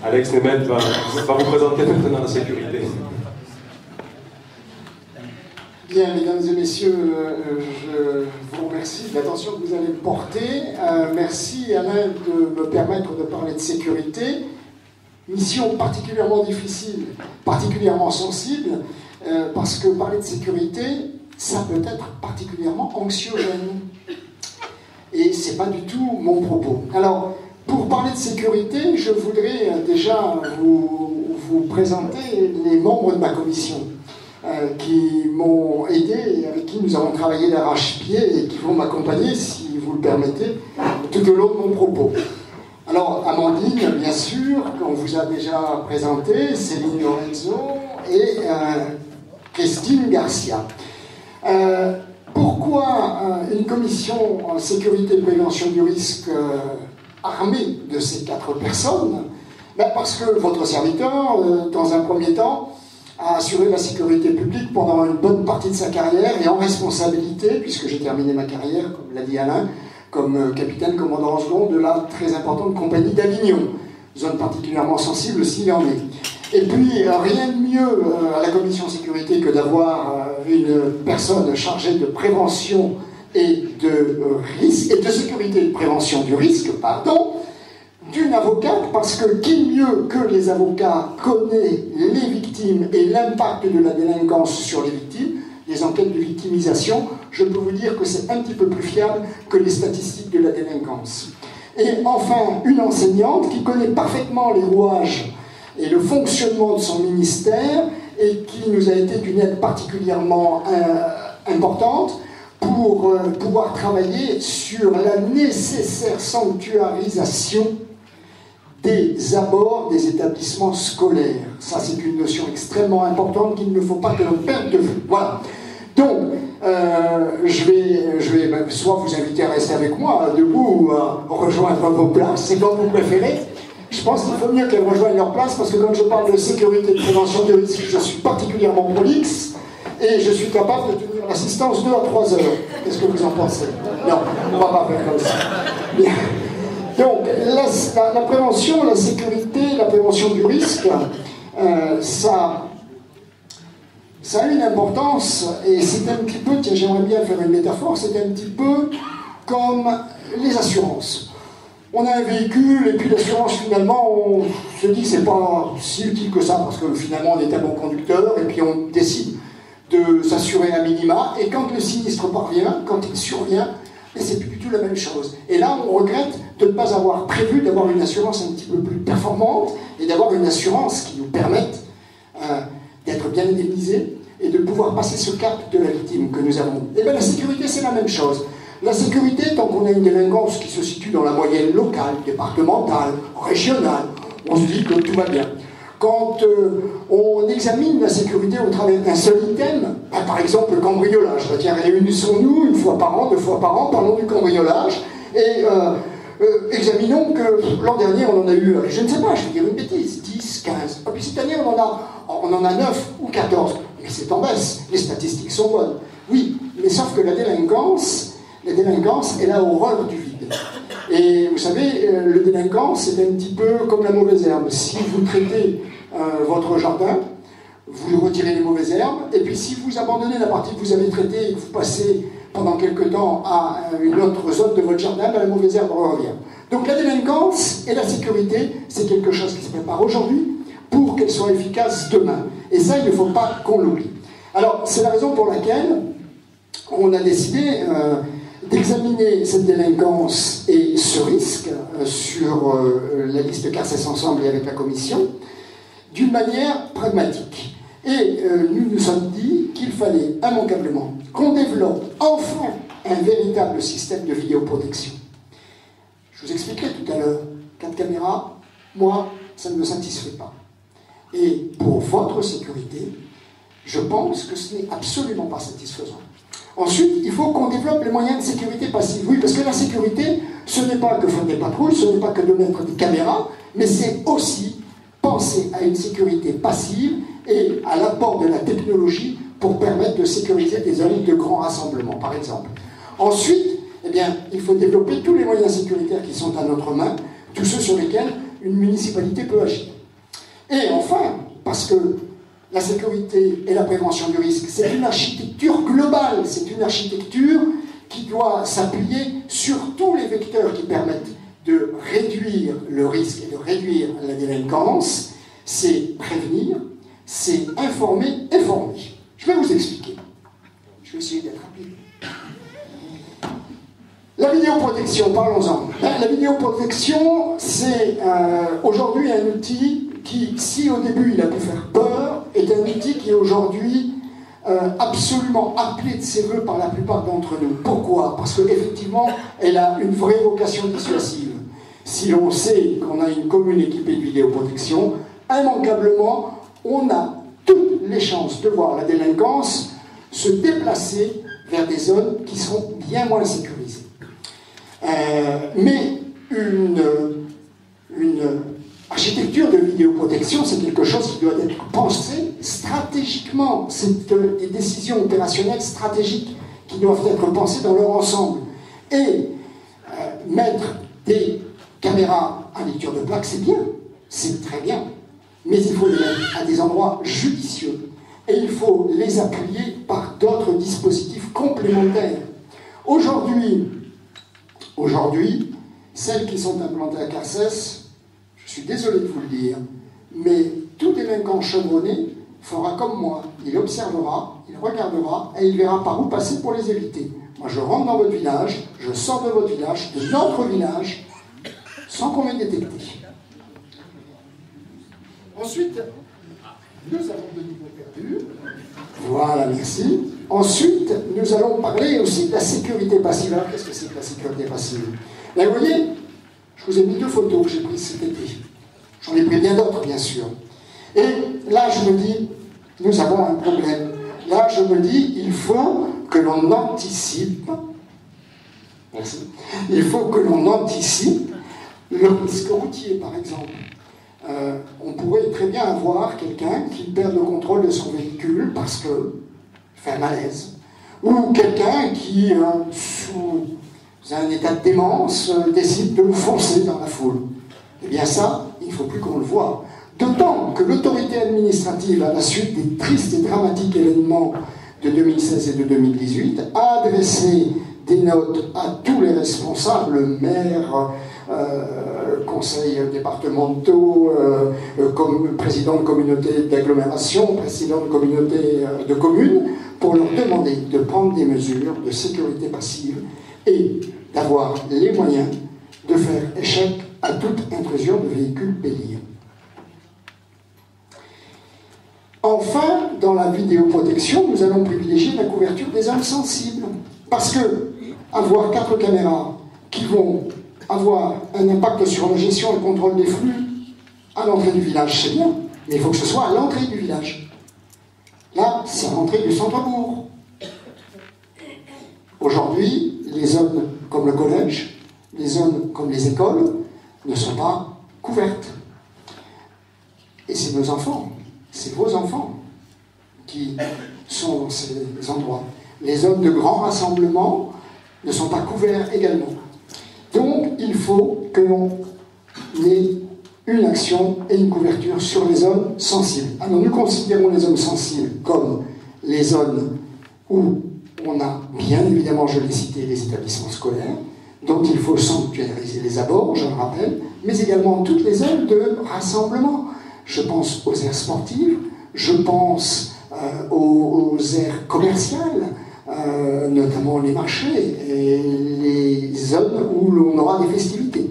Alex Nemeth va vous présenter maintenant la sécurité. Bien, mesdames et messieurs, je vous remercie de l'attention que vous allez me porter. Merci Alain de me permettre de parler de sécurité. Mission particulièrement difficile, particulièrement sensible, parce que parler de sécurité, ça peut être particulièrement anxiogène. Et ce n'est pas du tout mon propos. Alors, pour parler de sécurité, je voudrais déjà vous présenter les membres de ma commission qui m'ont aidé et avec qui nous avons travaillé d'arrache-pied et qui vont m'accompagner, si vous le permettez, tout au long de mon propos. Alors, Amandine, bien sûr, qu'on vous a déjà présenté, Céline Lorenzo et Christine Garcia. Pourquoi une commission en sécurité et prévention du risque armée de ces 4 personnes? Parce que votre serviteur, dans un premier temps, a assuré la sécurité publique pendant une bonne partie de sa carrière et en responsabilité, puisque j'ai terminé ma carrière, comme l'a dit Alain, comme capitaine commandant en second de la très importante compagnie d'Avignon, zone particulièrement sensible s'il y en est. Et puis, rien de mieux à la commission sécurité que d'avoir une personne chargée de prévention et de risque, et de sécurité et de prévention du risque, pardon, d'une avocate, parce que qui mieux que les avocats connaît les victimes et l'impact de la délinquance sur les victimes, les enquêtes de victimisation, je peux vous dire que c'est un petit peu plus fiable que les statistiques de la délinquance. Et enfin, une enseignante qui connaît parfaitement les rouages et le fonctionnement de son ministère et qui nous a été d'une aide particulièrement importante pour pouvoir travailler sur la nécessaire sanctuarisation des abords des établissements scolaires. Ça, c'est une notion extrêmement importante qu'il ne faut pas que l'on perde de vue. Voilà. Donc, je vais soit vous inviter à rester avec moi, debout, ou à rejoindre vos places, c'est comme vous préférez. Je pense qu'il faut mieux qu'elles rejoignent leur place, parce que quand je parle de sécurité et de prévention du risque, je suis particulièrement prolixe, et je suis capable de tenir l'assistance 2 à 3 heures. Qu'est-ce que vous en pensez? Non, on ne va pas faire comme ça. Bien. Donc, la prévention, la sécurité, la prévention du risque, ça a une importance, et c'est un petit peu, tiens, j'aimerais bien faire une métaphore, c'est un petit peu comme les assurances. On a un véhicule, et puis l'assurance, finalement, on se dit que c'est pas si utile que ça, parce que finalement, on est un bon conducteur, et puis on décide de s'assurer un minima, et quand le sinistre parvient, quand il survient, c'est plus du tout la même chose. Et là, on regrette de ne pas avoir prévu d'avoir une assurance un petit peu plus performante et d'avoir une assurance qui nous permette d'être bien indemnisés et de pouvoir passer ce cap de la victime que nous avons. Et bien la sécurité, c'est la même chose. La sécurité, tant qu'on a une délinquance qui se situe dans la moyenne locale, départementale, régionale, on se dit que tout va bien. Quand on examine la sécurité au travers d'un seul item, par exemple le cambriolage, tiens, réunissons-nous une fois par an, 2 fois par an, parlons du cambriolage, et examinons que l'an dernier on en a eu, je ne sais pas, je vais dire une bêtise, 10, 15, et puis cette année on en a 9 ou 14, mais c'est en baisse, les statistiques sont bonnes. Oui, mais sauf que la délinquance, est la horreur du vide. Et vous savez, le délinquant, c'est un petit peu comme la mauvaise herbe. Si vous traitez votre jardin, vous retirez les mauvaises herbes, et puis si vous abandonnez la partie que vous avez traitée et que vous passez pendant quelque temps à une autre zone de votre jardin, ben la mauvaise herbe revient. Donc la délinquance et la sécurité, c'est quelque chose qui se prépare aujourd'hui pour qu'elle soit efficace demain. Et ça, il ne faut pas qu'on l'oublie. Alors, c'est la raison pour laquelle on a décidé d'examiner cette délinquance et ce risque sur la liste CARCES Ensemble et avec la Commission d'une manière pragmatique. Et nous nous sommes dit qu'il fallait immanquablement qu'on développe enfin un véritable système de vidéoprotection. Je vous expliquerai tout à l'heure, 4 caméras, moi, ça ne me satisfait pas. Et pour votre sécurité, je pense que ce n'est absolument pas satisfaisant. Ensuite, il faut qu'on développe les moyens de sécurité passive. Oui, parce que la sécurité, ce n'est pas que faire des patrouilles, ce n'est pas que de mettre des caméras, mais c'est aussi penser à une sécurité passive et à l'apport de la technologie pour permettre de sécuriser des zones de grands rassemblements, par exemple. Ensuite, eh bien, il faut développer tous les moyens sécuritaires qui sont à notre main, tous ceux sur lesquels une municipalité peut agir. Et enfin, parce que la sécurité et la prévention du risque, c'est une architecture globale, c'est une architecture qui doit s'appuyer sur tous les vecteurs qui permettent de réduire le risque et de réduire la délinquance. C'est prévenir, c'est informer et former. Je vais vous expliquer. Je vais essayer d'être rapide. La vidéoprotection, parlons-en. La vidéoprotection, c'est aujourd'hui un outil qui, si au début il a pu faire peur, est un outil qui est aujourd'hui absolument appelé de ses voeux par la plupart d'entre nous. Pourquoi? Parce qu'effectivement, elle a une vraie vocation dissuasive. Si l'on sait qu'on a une commune équipée de vidéoprotection, immanquablement, on a toutes les chances de voir la délinquance se déplacer vers des zones qui sont bien moins sécurisées. Mais une architecture de vidéoprotection, c'est quelque chose qui doit être pensé stratégiquement. C'est des décisions opérationnelles stratégiques qui doivent être pensées dans leur ensemble. Et mettre des caméras à lecture de plaques, c'est bien, c'est très bien. Mais il faut les mettre à des endroits judicieux. Et il faut les appuyer par d'autres dispositifs complémentaires. Aujourd'hui, celles qui sont implantées à Carcès, je suis désolé de vous le dire, mais tout délinquant chevronné fera comme moi. Il observera, il regardera et il verra par où passer pour les éviter. Moi, je rentre dans votre village, je sors de votre village, de notre village, sans qu'on m'ait détecté. Ensuite, nous avons de niveau perdu. Voilà, merci. Ensuite, nous allons parler aussi de la sécurité passive. Alors, qu'est-ce que c'est que la sécurité passive? Là, vous voyez, je vous ai mis 2 photos que j'ai prises cet été. J'en ai pris bien d'autres, bien sûr. Et là, je me dis, nous avons un problème. Là, je me dis, il faut que l'on anticipe. Merci. Il faut que l'on anticipe le risque routier, par exemple. On pourrait très bien avoir quelqu'un qui perd le contrôle de son véhicule parce qu'il fait un malaise. Ou quelqu'un qui, sous un état de démence, décide de foncer dans la foule. Eh bien ça, il ne faut plus qu'on le voie. D'autant que l'autorité administrative, à la suite des tristes et dramatiques événements de 2016 et de 2018, a adressé des notes à tous les responsables, maires, conseils départementaux, comme président de communauté d'agglomération, président de communauté de communes, pour leur demander de prendre des mesures de sécurité passive et d'avoir les moyens de faire échec à toute intrusion de véhicules béliers. Enfin, dans la vidéoprotection, nous allons privilégier la couverture des zones sensibles. Parce que avoir 4 caméras qui vont avoir un impact sur la gestion et le contrôle des flux à l'entrée du village, c'est bien, mais il faut que ce soit à l'entrée du village. Là, c'est à l'entrée du centre-bourg. Aujourd'hui, les zones comme le collège, les zones comme les écoles ne sont pas couvertes. Et c'est nos enfants, c'est vos enfants qui sont dans ces endroits. Les zones de grand rassemblement ne sont pas couverts également. Donc, il faut que l'on ait une action et une couverture sur les zones sensibles. Alors, nous considérons les zones sensibles comme les zones où on a, bien évidemment, je l'ai cité, les établissements scolaires, dont il faut sanctuariser les abords, je le rappelle, mais également toutes les zones de rassemblement. Je pense aux aires sportives, je pense aux aires commerciales, notamment les marchés et les zones où l'on aura des festivités.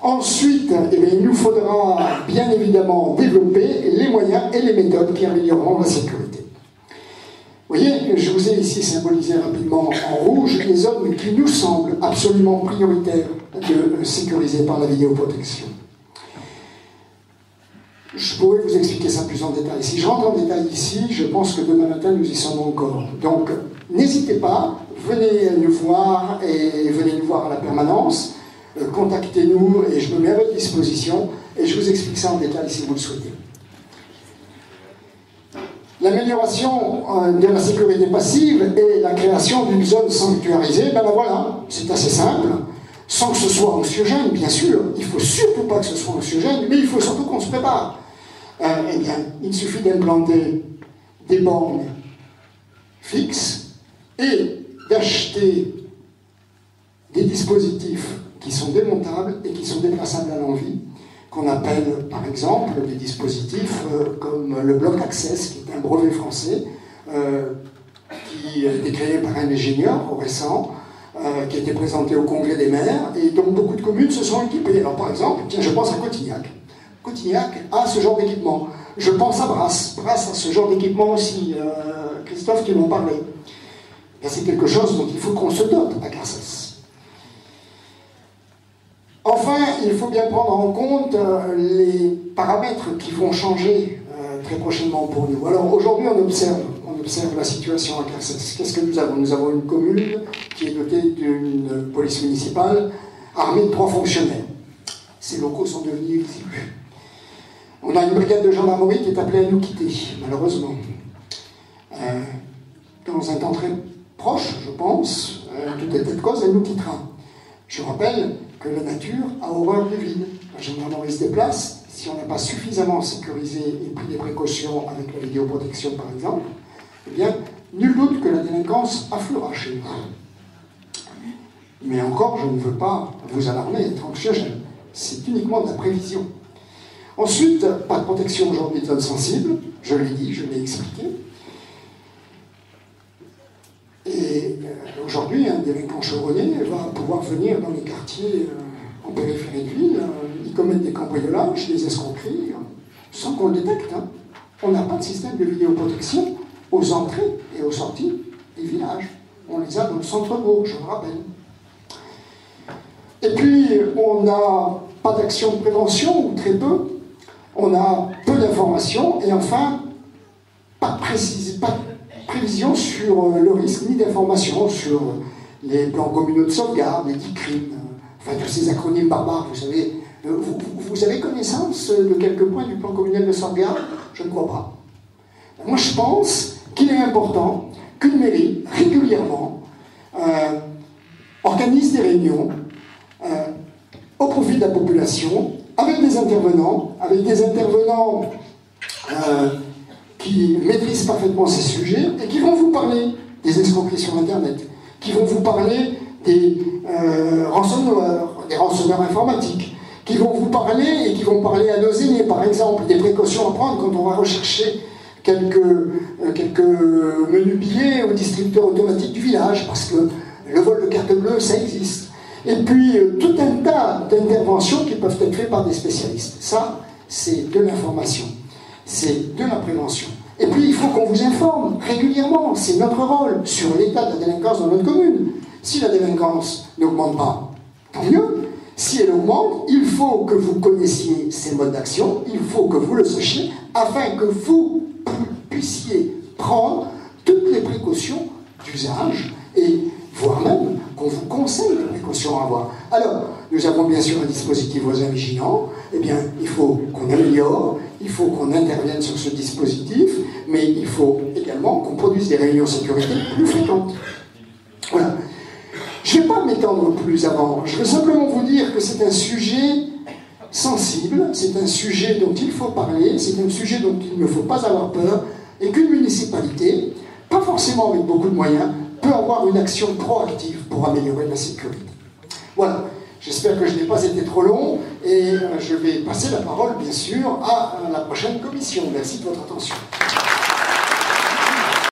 Ensuite, eh bien, il nous faudra bien évidemment développer les moyens et les méthodes qui amélioreront la sécurité. Vous voyez, je vous ai ici symbolisé rapidement en rouge les zones qui nous semblent absolument prioritaires de sécuriser par la vidéoprotection. Je pourrais vous expliquer ça plus en détail. Si je rentre en détail ici, je pense que demain matin, nous y sommes encore. Donc, n'hésitez pas, venez nous voir et venez nous voir à la permanence. Contactez-nous et je me mets à votre disposition et je vous explique ça en détail si vous le souhaitez. L'amélioration de la sécurité passive et la création d'une zone sanctuarisée, ben voilà, c'est assez simple. sans que ce soit anxiogène, bien sûr, il ne faut surtout pas que ce soit anxiogène, mais il faut surtout qu'on se prépare. Eh bien, il suffit d'implanter des bornes fixes et d'acheter des dispositifs qui sont démontables et qui sont déplaçables à l'envie, qu'on appelle par exemple des dispositifs comme le Bloc Access, qui est un brevet français qui a été créé par un ingénieur récent, qui a été présenté au Congrès des maires et dont beaucoup de communes se sont équipées. Alors par exemple, tiens, je pense à Cotignac. Cotignac a ce genre d'équipement. Je pense à Brasse. Brasse a ce genre d'équipement aussi. Christophe, qui m'en parlait. C'est quelque chose dont il faut qu'on se dote à Carcès. Enfin, il faut bien prendre en compte les paramètres qui vont changer très prochainement pour nous. Alors aujourd'hui, on observe la situation à Carcès. Qu'est-ce que nous avons? Nous avons une commune qui est dotée d'une police municipale armée de 3 fonctionnaires. Ces locaux sont devenus exigus. On a une brigade de gendarmerie qui est appelée à nous quitter, malheureusement. Dans un temps très proche, je pense, tout état de cause, elle nous quittera. Je rappelle que la nature a horreur du vide. La gendarmerie se déplace. Si on n'a pas suffisamment sécurisé et pris des précautions avec la vidéoprotection, par exemple, eh bien, nul doute que la délinquance affluera chez nous. Mais encore, je ne veux pas vous alarmer, être anxiogène. C'est uniquement de la prévision. Ensuite, pas de protection aujourd'hui de zones sensibles, je l'ai dit, je l'ai expliqué. Et aujourd'hui, un délinquant chevronné va pouvoir venir dans les quartiers en périphérie de ville, y commettre des cambriolages, des escroqueries, sans qu'on le détecte. Hein. On n'a pas de système de vidéoprotection aux entrées et aux sorties des villages. On les a dans le centre-bourg, je le rappelle. Et puis, on n'a pas d'action de prévention, ou très peu. On a peu d'informations, et enfin, pas de prévision sur le risque, ni d'informations sur les plans communaux de sauvegarde, les 10 crimes, enfin tous ces acronymes barbares, vous savez. Vous avez connaissance de quelques points du plan communal de sauvegarde? Je ne crois pas. Moi, je pense qu'il est important qu'une mairie, régulièrement, organise des réunions au profit de la population, avec des intervenants qui maîtrisent parfaitement ces sujets et qui vont vous parler des escroqueries sur Internet, qui vont vous parler des rançonneurs informatiques, qui vont vous parler et qui vont parler à nos aînés, par exemple, des précautions à prendre quand on va rechercher quelques menus billets au distributeur automatique du village, parce que le vol de carte bleue, ça existe. Et puis, tout un tas d'interventions qui peuvent être faites par des spécialistes. Ça, c'est de l'information. C'est de la prévention. Et puis, il faut qu'on vous informe régulièrement, c'est notre rôle, sur l'état de la délinquance dans notre commune. Si la délinquance n'augmente pas, tant mieux. Si elle augmente, il faut que vous connaissiez ces modes d'action, il faut que vous le sachiez, afin que vous puissiez prendre toutes les précautions d'usage, et voire même qu'on vous conseille les précautions à avoir. Alors, nous avons bien sûr un dispositif voisin vigilant, eh bien, il faut qu'on améliore, il faut qu'on intervienne sur ce dispositif, mais il faut également qu'on produise des réunions sécurité plus fréquentes. Voilà. Je ne vais pas m'étendre plus avant, je veux simplement vous dire que c'est un sujet sensible, c'est un sujet dont il faut parler, c'est un sujet dont il ne faut pas avoir peur, et qu'une municipalité, pas forcément avec beaucoup de moyens, peut avoir une action proactive pour améliorer la sécurité. Voilà, j'espère que je n'ai pas été trop long, et je vais passer la parole, bien sûr, à la prochaine commission. Merci de votre attention.